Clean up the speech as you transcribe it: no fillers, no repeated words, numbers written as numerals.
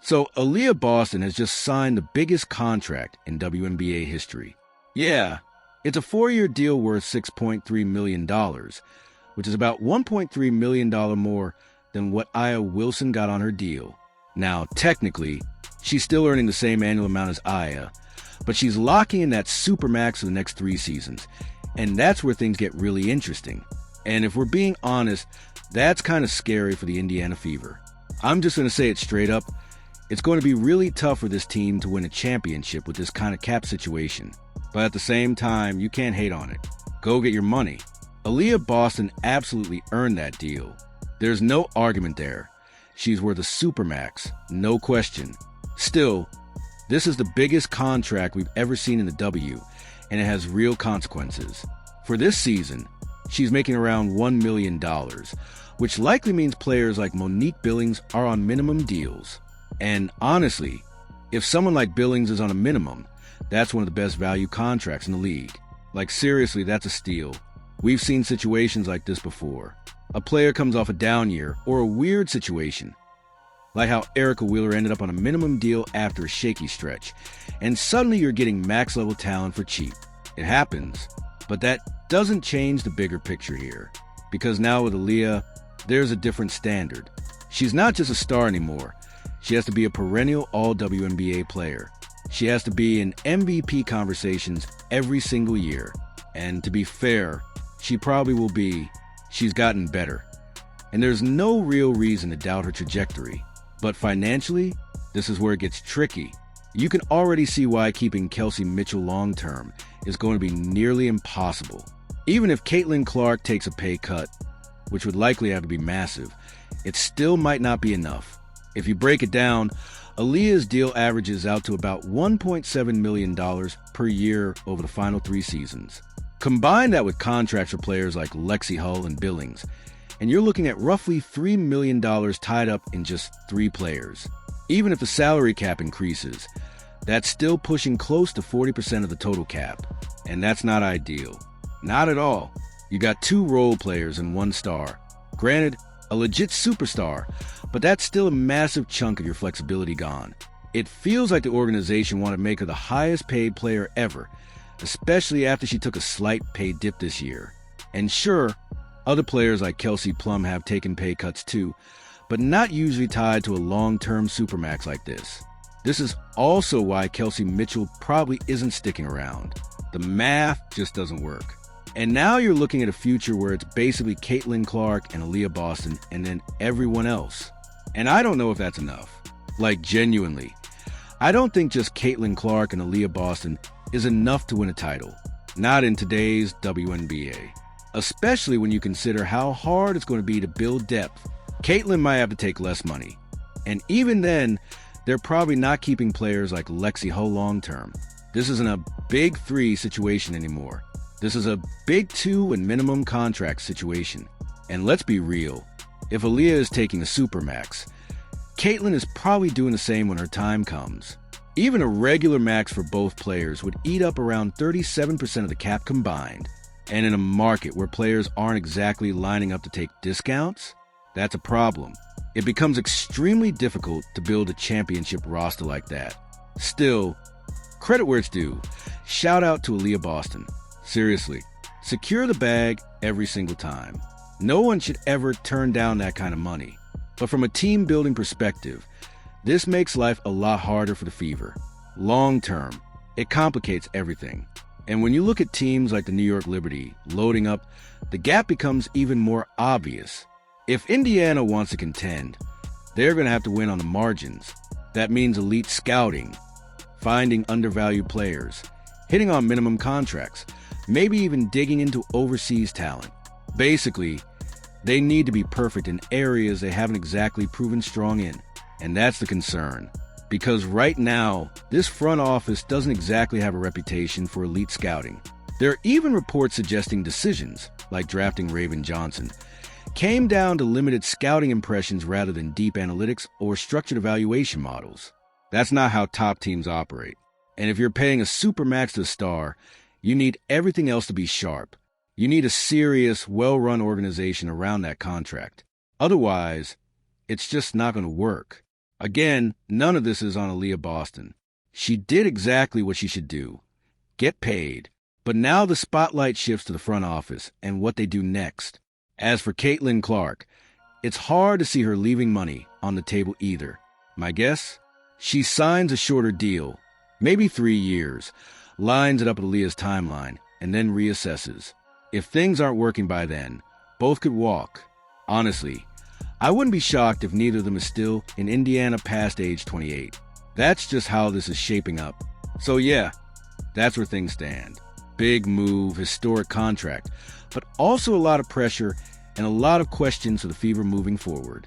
So Aliyah Boston has just signed the biggest contract in WNBA history. Yeah, it's a 4-year deal worth $6.3 million, which is about $1.3 million more than what Aya Wilson got on her deal. Now, technically, she's still earning the same annual amount as Aya, but she's locking in that supermax for the next 3 seasons, and that's where things get really interesting. And if we're being honest, that's kind of scary for the Indiana Fever. I'm just going to say it straight up. It's going to be really tough for this team to win a championship with this kind of cap situation. But at the same time, you can't hate on it. Go get your money. Aliyah Boston absolutely earned that deal. There's no argument there. She's worth a supermax, no question. Still, this is the biggest contract we've ever seen in the W, and it has real consequences. For this season, she's making around $1 million, which likely means players like Monique Billings are on minimum deals. And honestly, if someone like Billings is on a minimum, that's one of the best value contracts in the league. Like seriously, that's a steal. We've seen situations like this before. A player comes off a down year or a weird situation, like how Erica Wheeler ended up on a minimum deal after a shaky stretch, and suddenly you're getting max-level talent for cheap. It happens, but that doesn't change the bigger picture here, because now with Aliyah, there's a different standard. She's not just a star anymore. She has to be a perennial all-WNBA player. She has to be in MVP conversations every single year. And to be fair, she probably will be. She's gotten better. And there's no real reason to doubt her trajectory. But financially, this is where it gets tricky. You can already see why keeping Kelsey Mitchell long-term is going to be nearly impossible. Even if Caitlin Clark takes a pay cut, which would likely have to be massive, it still might not be enough. If you break it down, Aliyah's deal averages out to about $1.7 million per year over the final 3 seasons. Combine that with contracts for players like Lexi Hull and Billings, and you're looking at roughly $3 million tied up in just 3 players. Even if the salary cap increases, that's still pushing close to 40% of the total cap, and that's not ideal. Not at all. You got 2 role players and 1 star. Granted, a legit superstar, but that's still a massive chunk of your flexibility gone. It feels like the organization wanted to make her the highest paid player ever, especially after she took a slight pay dip this year. And sure, other players like Kelsey Plum have taken pay cuts too, but not usually tied to a long-term supermax like this. This is also why Kelsey Mitchell probably isn't sticking around. The math just doesn't work. And now you're looking at a future where it's basically Caitlin Clark and Aliyah Boston and then everyone else. And I don't know if that's enough. Like, genuinely. I don't think just Caitlin Clark and Aliyah Boston is enough to win a title. Not in today's WNBA. Especially when you consider how hard it's going to be to build depth. Caitlin might have to take less money. And even then, they're probably not keeping players like Lexi Hull long-term. This isn't a big 3 situation anymore. This is a big 2 and minimum contract situation. And let's be real, if Aliyah is taking a supermax, Caitlin is probably doing the same when her time comes. Even a regular max for both players would eat up around 37% of the cap combined. And in a market where players aren't exactly lining up to take discounts, that's a problem. It becomes extremely difficult to build a championship roster like that. Still, credit where it's due. Shout out to Aliyah Boston. Seriously, secure the bag every single time. No one should ever turn down that kind of money. But from a team-building perspective, this makes life a lot harder for the Fever. Long-term, it complicates everything. And when you look at teams like the New York Liberty loading up, the gap becomes even more obvious. If Indiana wants to contend, they're going to have to win on the margins. That means elite scouting, finding undervalued players, hitting on minimum contracts, maybe even digging into overseas talent. Basically, they need to be perfect in areas they haven't exactly proven strong in. And that's the concern. Because right now, this front office doesn't exactly have a reputation for elite scouting. There are even reports suggesting decisions, like drafting Raven Johnson, came down to limited scouting impressions rather than deep analytics or structured evaluation models. That's not how top teams operate. And if you're paying a supermax to a star, you need everything else to be sharp. You need a serious, well-run organization around that contract. Otherwise, it's just not going to work. Again, none of this is on Aliyah Boston. She did exactly what she should do. Get paid. But now the spotlight shifts to the front office and what they do next. As for Caitlin Clark, it's hard to see her leaving money on the table either. My guess? She signs a shorter deal, maybe 3 years, lines it up with Aliyah's timeline, and then reassesses. If things aren't working by then, both could walk. Honestly, I wouldn't be shocked if neither of them is still in Indiana past age 28. That's just how this is shaping up. So yeah, that's where things stand. Big move, historic contract, but also a lot of pressure and a lot of questions for the Fever moving forward.